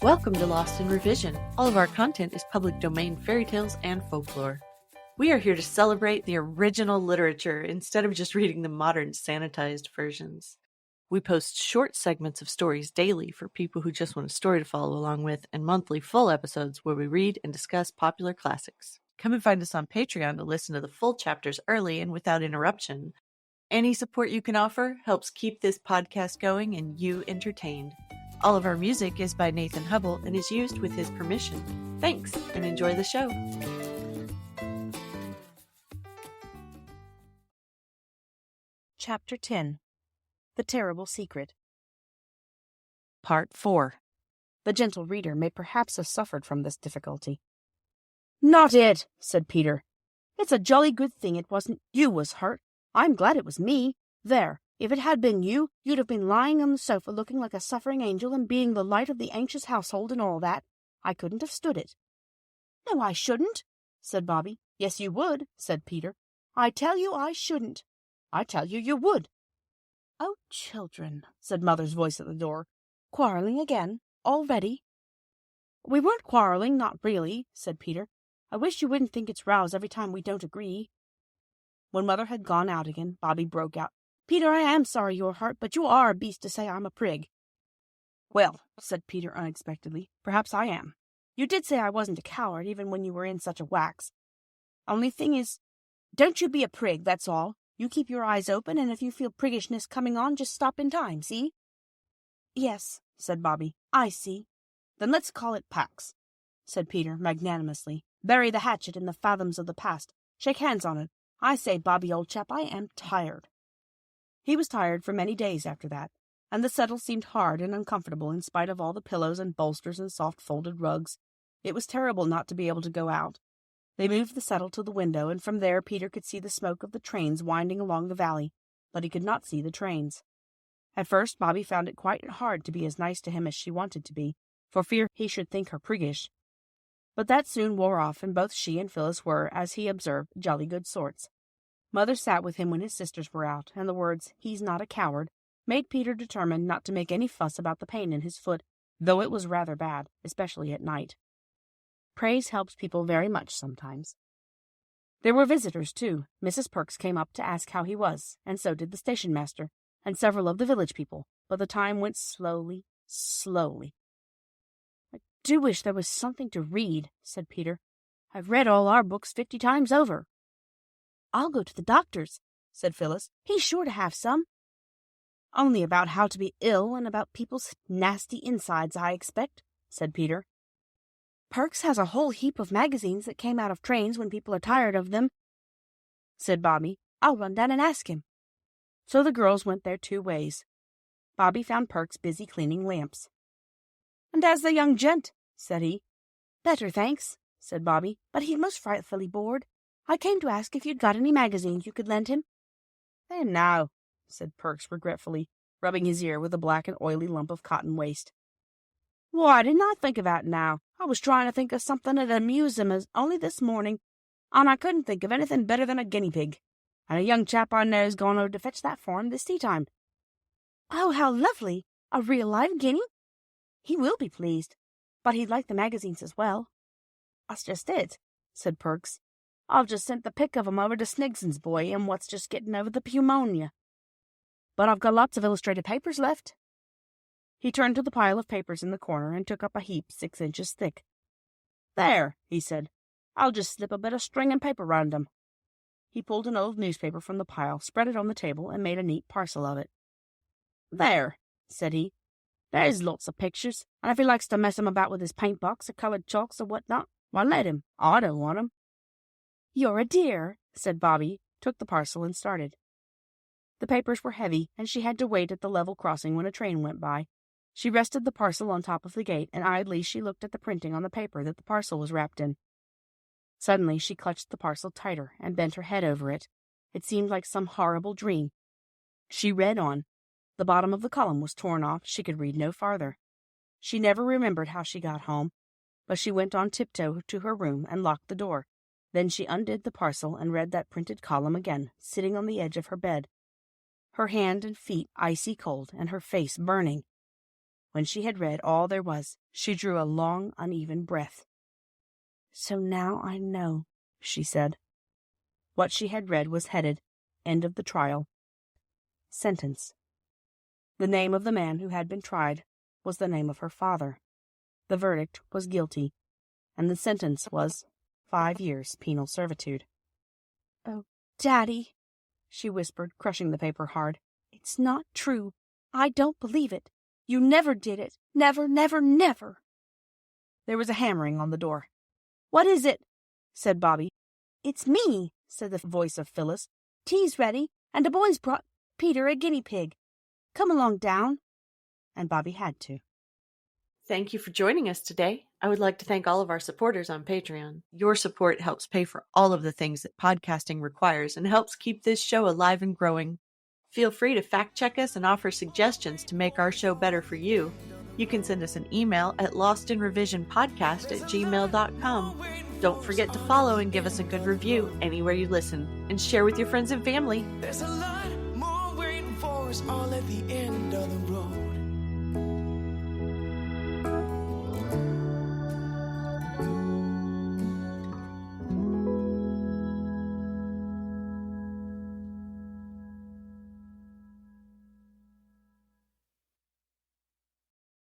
Welcome to Lost in Revision. All of our content is public domain fairy tales and folklore. We are here to celebrate the original literature instead of just reading the modern sanitized versions. We post short segments of stories daily for people who just want a story to follow along with, and monthly full episodes where we read and discuss popular classics. Come and find us on Patreon to listen to the full chapters early and without interruption. Any support you can offer helps keep this podcast going and you entertained. All of our music is by Nathan Hubble and is used with his permission. Thanks, and enjoy the show. Chapter 10. The Terrible Secret. Part 4. The gentle reader may perhaps have suffered from this difficulty. "Not it," said Peter. "It's a jolly good thing it wasn't you was hurt. I'm glad it was me. There, if it had been you, you'd have been lying on the sofa looking like a suffering angel and being the light of the anxious household and all that. I couldn't have stood it." "No, I shouldn't," said Bobby. "Yes, you would," said Peter. "I tell you I shouldn't." "I tell you you would." "Oh, children," said Mother's voice at the door. "Quarreling again? Already?" "We weren't quarreling, not really," said Peter. "I wish you wouldn't think it's rows every time we don't agree." When Mother had gone out again, Bobby broke out, "Peter, I am sorry you're hurt, but you are a beast to say I'm a prig." "Well," said Peter unexpectedly, "perhaps I am. You did say I wasn't a coward, even when you were in such a wax. Only thing is, don't you be a prig, that's all. You keep your eyes open, and if you feel priggishness coming on, just stop in time, see?" "Yes," said Bobby, "I see." "Then let's call it Pax," said Peter magnanimously. "Bury the hatchet in the fathoms of the past. Shake hands on it. I say, Bobby, old chap, I am tired." He was tired for many days after that, and the settle seemed hard and uncomfortable in spite of all the pillows and bolsters and soft folded rugs. It was terrible not to be able to go out. They moved the settle to the window, and from there Peter could see the smoke of the trains winding along the valley, but he could not see the trains. At first Bobby found it quite hard to be as nice to him as she wanted to be, for fear he should think her priggish. But that soon wore off, and both she and Phyllis were, as he observed, jolly good sorts. Mother sat with him when his sisters were out, and the words, "He's not a coward," made Peter determined not to make any fuss about the pain in his foot, though it was rather bad, especially at night. Praise helps people very much sometimes. There were visitors, too. Mrs. Perks came up to ask how he was, and so did the station master, and several of the village people, but the time went slowly, slowly. "I do wish there was something to read," said Peter. "I've read all our books 50 times over." "I'll go to the doctor's," said Phyllis. "He's sure to have some." "Only about how to be ill and about people's nasty insides, I expect," said Peter. "Perks has a whole heap of magazines that came out of trains when people are tired of them," said Bobby. "I'll run down and ask him." So the girls went their 2 ways. Bobby found Perks busy cleaning lamps. "And how's the young gent?" said he. "Better, thanks," said Bobby, "but he's most frightfully bored. I came to ask if you'd got any magazines you could lend him." "There now," said Perks regretfully, rubbing his ear with a black and oily lump of cotton waste. "Why didn't I think of that now? I was trying to think of something that'd amuse him as only this morning, and I couldn't think of anything better than a guinea pig. And a young chap I know's gone over to fetch that for him this tea time." "Oh, how lovely! A real live guinea? He will be pleased, but he'd like the magazines as well." "That's just it," said Perks. "I've just sent the pick of 'em over to Snigson's boy, and what's just getting over the pneumonia. But I've got lots of illustrated papers left." He turned to the pile of papers in the corner and took up a heap 6 inches thick. "There," he said. "I'll just slip a bit of string and paper round 'em." He pulled an old newspaper from the pile, spread it on the table, and made a neat parcel of it. "There," said he. "There's lots of pictures, and if he likes to mess 'em about with his paint box or coloured chalks or what not, why let him. I don't want 'em." "You're a dear," said Bobby, took the parcel, and started. The papers were heavy, and she had to wait at the level crossing when a train went by. She rested the parcel on top of the gate, and idly she looked at the printing on the paper that the parcel was wrapped in. Suddenly she clutched the parcel tighter and bent her head over it. It seemed like some horrible dream. She read on. The bottom of the column was torn off. She could read no farther. She never remembered how she got home, but she went on tiptoe to her room and locked the door. Then she undid the parcel and read that printed column again, sitting on the edge of her bed, her hand and feet icy cold and her face burning. When she had read all there was, she drew a long, uneven breath. "So now I know," she said. What she had read was headed, "End of the trial." Sentence. The name of the man who had been tried was the name of her father. The verdict was guilty, and the sentence was 5 years penal servitude. "Oh, Daddy," she whispered, crushing the paper hard. "It's not true. I don't believe it. You never did it. Never, never, never." There was a hammering on the door. "What is it?" said Bobby. "It's me," said the voice of Phyllis. "Tea's ready, and the boys brought Peter a guinea pig. Come along down." And Bobby had to. Thank you for joining us today. I would like to thank all of our supporters on Patreon. Your support helps pay for all of the things that podcasting requires and helps keep this show alive and growing. Feel free to fact check us and offer suggestions to make our show better for you. You can send us an email at lostinrevisionpodcast@gmail.com. Don't forget to follow and give us a good review anywhere you listen, and share with your friends and family. There's a lot more waiting for us all at the end of the road.